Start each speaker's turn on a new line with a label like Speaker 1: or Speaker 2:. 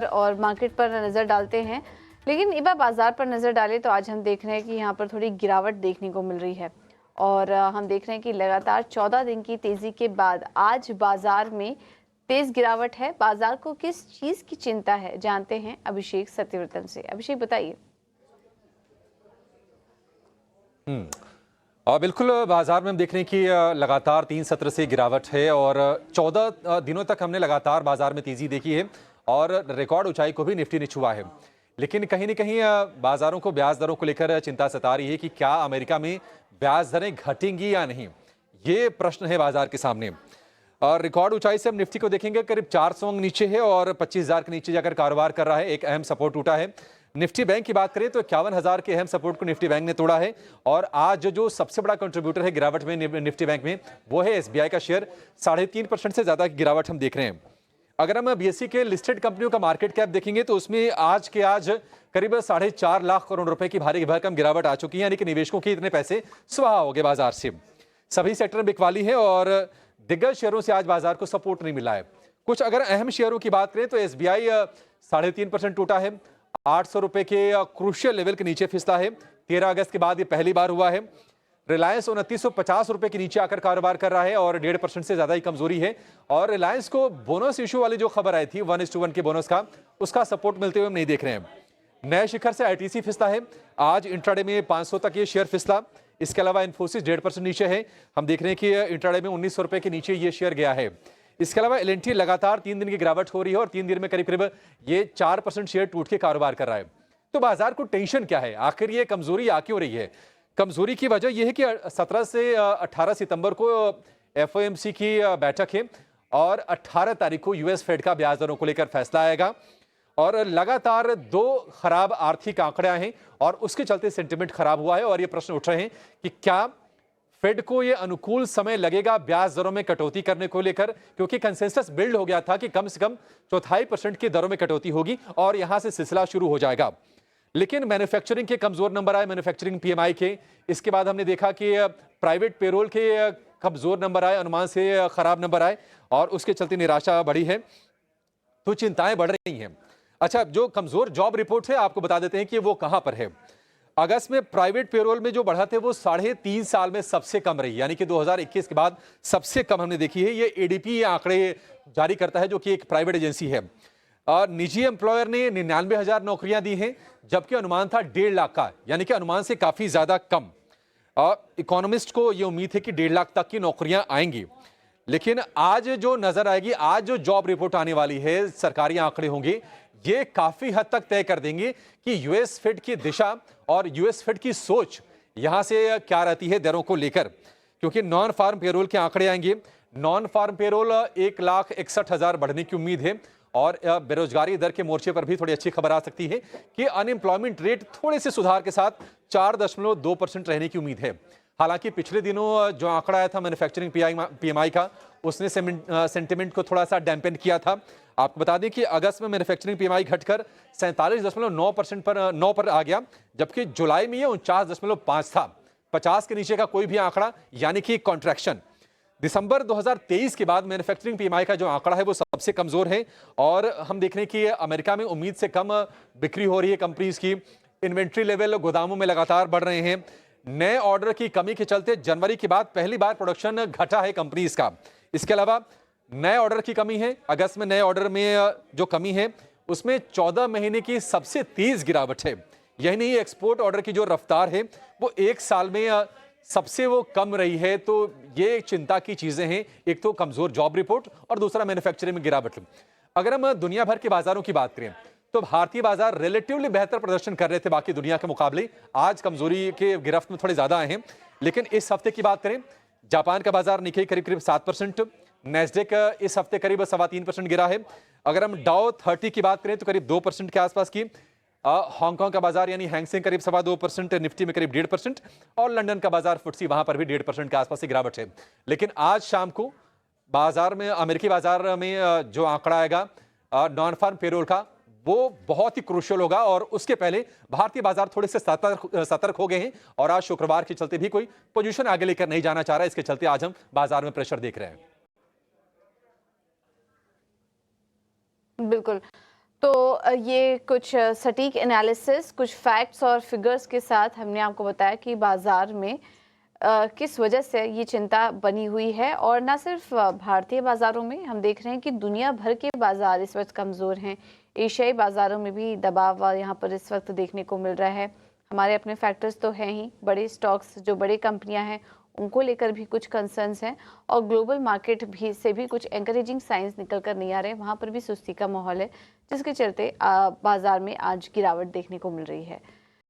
Speaker 1: और मार्केट पर नज़र डालते हैं। लेकिन इस बार बाज़ार पर नज़र डालें तो आज हम देख रहे हैं कि यहाँ पर थोड़ी गिरावट देखने को मिल रही है और हम देख रहे हैं कि लगातार 14 दिन की तेज़ी के बाद आज बाज़ार में तेज़ गिरावट है। बाज़ार को किस चीज़ की चिंता है, जानते हैं अभिषेक सत्यव्रतन से। अभिषेक, बताइए।
Speaker 2: और बिल्कुल बाजार में हम देख रहे हैं कि लगातार 3 सत्र से गिरावट है और 14 दिनों तक हमने लगातार बाजार में तेजी देखी है और रिकॉर्ड ऊंचाई को भी निफ्टी ने छुआ है। लेकिन कहीं न कहीं बाजारों को ब्याज दरों को लेकर चिंता सता रही है कि क्या अमेरिका में ब्याज दरें घटेंगी या नहीं, ये प्रश्न है बाजार के सामने। और रिकॉर्ड ऊंचाई से हम निफ्टी को देखेंगे, करीब 400 अंक नीचे है और 25,000 के नीचे जाकर कारोबार कर रहा है। एक अहम सपोर्ट टूटा है। निफ्टी बैंक की बात करें तो 51,000 के अहम सपोर्ट को निफ्टी बैंक ने तोड़ा है और आज जो सबसे बड़ा कंट्रीब्यूटर है गिरावट में निफ्टी बैंक में, वो है एसबीआई का शेयर। 3.5% से ज्यादा की गिरावट हम देख रहे हैं। अगर हम बीएसई के लिस्टेड कंपनियों का मार्केट कैप देखेंगे तो उसमें आज करीब 4.5 लाख करोड़ रुपए की भारी भरकम गिरावट आ चुकी है, यानी कि निवेशकों के इतने पैसे स्वाहा हो गए बाजार से। सभी सेक्टर में बिकवाली है और दिग्गज शेयरों से आज बाजार को सपोर्ट नहीं मिला है। कुछ अगर अहम शेयरों की बात करें तो एसबीआई 3.5% टूटा है, 800 रुपए के क्रूशियल लेवल के नीचे फिसला है। 13 अगस्त के बाद ये पहली बार हुआ है। रिलायंस 2950 रुपए के नीचे आकर कारोबार कर रहा है और 1.5% से ज्यादा ही कमजोरी है। और रिलायंस को बोनस इशू वाली जो खबर आई थी 1:1 के बोनस का, उसका सपोर्ट मिलते हुए हम नहीं देख रहे हैं। नए शिखर से आईटीसी फिसला है, आज इंट्राडे में 500 तक ये शेयर फिसला। इसके अलावा इन्फोसिस 1.5% नीचे है। हम देख रहे हैं कि इंट्राडे में 1900 रुपए के नीचे ये शेयर गया है। इसके अलावा एलएनटी लगातार 3 दिन की गिरावट हो रही है और 3 दिन में करीब करीब ये 4% शेयर टूट के कारोबार कर रहा है। तो बाजार को टेंशन क्या है, आखिर ये कमजोरी आ क्यों रही है? कमजोरी की वजह यह है कि 17 से 18 सितंबर को एफओएमसी की बैठक है और 18 तारीख को यूएस फेड का ब्याज दरों को लेकर फैसला आएगा और लगातार 2 खराब आर्थिक आंकड़े हैं और उसके चलते सेंटिमेंट खराब हुआ है और ये प्रश्न उठ रहे हैं कि क्या फेड को ये अनुकूल समय लगेगा ब्याज दरों में कटौती करने को लेकर, क्योंकि कंसेंसस बिल्ड हो गया था कि कम से कम 0.25% की दरों में कटौती होगी और यहां से सिलसिला शुरू हो जाएगा। लेकिन मैन्युफैक्चरिंग के कमजोर नंबर आए, मैन्युफैक्चरिंग पीएमआई के। इसके बाद हमने देखा कि प्राइवेट पेरोल के कमजोर नंबर आए, अनुमान से खराब नंबर आए और उसके चलते निराशा बढ़ी है, तो चिंताएं बढ़ रही हैं। अच्छा, जो कमजोर जॉब रिपोर्ट है आपको बता देते हैं कि वो कहां पर है। अगस्त में प्राइवेट पेरोल में जो बढ़ा थे वो 3.5 साल में सबसे कम रही, यानी कि 2021 के बाद सबसे कम हमने देखी है। ये एडीपी ये आंकड़े जारी करता है, जो कि एक प्राइवेट एजेंसी है। निजी एम्प्लॉयर ने 99,000 नौकरियां दी हैं, जबकि अनुमान था 1.5 लाख का, यानी कि अनुमान से काफी ज्यादा कम। इकोनॉमिस्ट को यह उम्मीद है कि 1.5 लाख तक की नौकरियां आएंगी। लेकिन आज जो नजर आएगी, आज जो जॉब रिपोर्ट आने वाली है, सरकारी आंकड़े होंगे, ये काफी हद तक तय कर देंगे कि यूएस फेड की दिशा और यूएस फेड की सोच यहां से क्या रहती है दरों को लेकर। क्योंकि नॉन फार्म पेरोल के आंकड़े आएंगे। नॉन फार्म पेरोल 1,61,000 बढ़ने की उम्मीद है और बेरोजगारी दर के मोर्चे पर भी थोड़ी अच्छी खबर आ सकती है कि अनएम्प्लॉयमेंट रेट थोड़े से सुधार के साथ 4.2% रहने की उम्मीद है। हालांकि पिछले दिनों जो आंकड़ा आया था मैन्युफैक्चरिंग पीएमआई का, उसने सेंटिमेंट को थोड़ा सा डैम्पन किया था। आपको बता दें कि अगस्त में मैन्युफैक्चरिंग पीएमआई घटकर 47.9% पर 9 पर आ गया, जबकि जुलाई में ये 49.5 था। 50 के नीचे का कोई भी आंकड़ा यानी कि कॉन्ट्रैक्शन। दिसंबर 2023 के बाद मैन्युफैक्चरिंग पीएमआई का जो आंकड़ा है वो सबसे कमजोर है और हम देख रहे हैं कि अमेरिका में उम्मीद से कम बिक्री हो रही है कंपनीज की। इन्वेंट्री लेवल गोदामों में लगातार बढ़ रहे हैं। नए ऑर्डर की कमी के चलते जनवरी के बाद पहली बार प्रोडक्शन घटा है कंपनीज का। इसके अलावा नए ऑर्डर की कमी है। अगस्त में नए ऑर्डर में जो कमी है उसमें 14 महीने की सबसे तेज गिरावट है। यही नहीं, एक्सपोर्ट ऑर्डर की जो रफ्तार है वो 1 साल में सबसे वो कम रही है। तो ये चिंता की चीजें हैं, एक तो कमजोर जॉब रिपोर्ट और दूसरा मैन्युफैक्चरिंग में गिरावट। अगर हम दुनिया भर के बाजारों की बात करें तो भारतीय बाजार रिलेटिवली बेहतर प्रदर्शन कर रहे थे बाकी दुनिया के मुकाबले। आज कमजोरी के गिरफ्त में थोड़े ज्यादा आए हैं। लेकिन इस हफ्ते की बात करें, जापान का बाजार निkkei करीब करीब 7%, नेस्डेक इस हफ्ते करीब 3.25% गिरा है। अगर हम डाउ 30 की बात करें तो करीब 2% के आसपास की। हांगकांग का बाजार यानी हैंगसेंग करीब 2.25%, निफ्टी में करीब 1.5% और लंदन का बाजार फुटसी वहां पर भी 1.5% के आसपास की गिरावट है। लेकिन आज शाम को बाजार में, अमेरिकी बाजार में जो आंकड़ा आएगा नॉन फार्म पेरोल का, वो बहुत ही क्रूशियल होगा और उसके पहले भारतीय बाजार थोड़े से सतर्क हो गए हैं और आज शुक्रवार के चलते भी कोई पोजीशन आगे लेकर नहीं जाना चाह रहा है। इसके चलते आज हम बाजार में प्रेशर देख रहे हैं।
Speaker 1: बिल्कुल। तो ये कुछ सटीक एनालिसिस, कुछ फैक्ट्स और फिगर्स के साथ हमने आपको बताया कि बाज़ार में किस वजह से ये चिंता बनी हुई है। और ना सिर्फ भारतीय बाज़ारों में, हम देख रहे हैं कि दुनिया भर के बाज़ार इस वक्त कमज़ोर हैं। एशियाई बाज़ारों में भी दबाव यहाँ पर इस वक्त देखने को मिल रहा है। हमारे अपने फैक्टर्स तो हैं ही, बड़े स्टॉक्स जो बड़ी कंपनियां हैं उनको लेकर भी कुछ कंसर्न्स हैं, और ग्लोबल मार्केट भी से भी कुछ एनकरेजिंग साइंस निकल कर नहीं आ रहे। वहाँ पर भी सुस्ती का माहौल है, जिसके चलते बाज़ार में आज गिरावट देखने को मिल रही है।